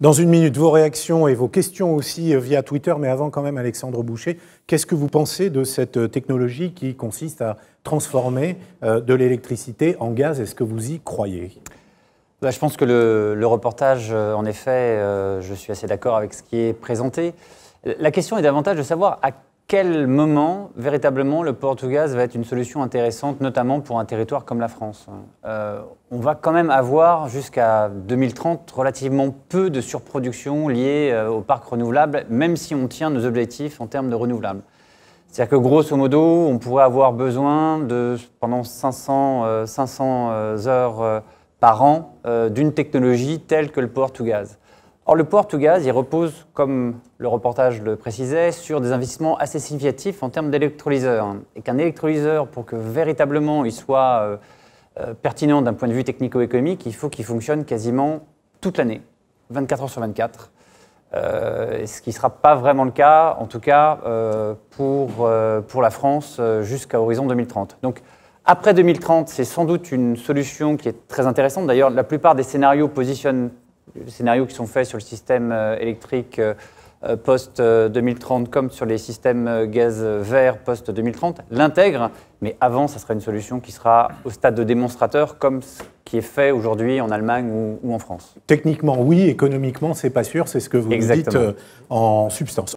Dans une minute, vos réactions et vos questions aussi via Twitter, mais avant quand même Alexandre Boucher, qu'est-ce que vous pensez de cette technologie qui consiste à transformer de l'électricité en gaz? Est-ce que vous y croyez? Je pense que le reportage, en effet, je suis assez d'accord avec ce qui est présenté. La question est davantage de savoir à quel moment, véritablement, le Port-to-Gaz va être une solution intéressante, notamment pour un territoire comme la France. On va quand même avoir, jusqu'à 2030, relativement peu de surproduction liée au parc renouvelable, même si on tient nos objectifs en termes de renouvelables. C'est-à-dire que, grosso modo, on pourrait avoir besoin, pendant 500 heures par an, d'une technologie telle que le Port-to-Gaz. Or, le Port-to-Gaz, il repose, comme le reportage le précisait, sur des investissements assez significatifs en termes d'électrolyseurs. Et qu'un électrolyseur, pour que véritablement il soit pertinent d'un point de vue technico-économique, il faut qu'il fonctionne quasiment toute l'année, 24 heures sur 24. Ce qui ne sera pas vraiment le cas, en tout cas pour la France, jusqu'à horizon 2030. Donc, après 2030, c'est sans doute une solution qui est très intéressante. D'ailleurs, la plupart des scénarios positionnent les scénarios qui sont faits sur le système électrique post-2030 comme sur les systèmes gaz vert post-2030 l'intègrent, mais avant, ça sera une solution qui sera au stade de démonstrateur comme ce qui est fait aujourd'hui en Allemagne ou en France. Techniquement, oui. Économiquement, c'est pas sûr. C'est ce que vous nous dites en substance.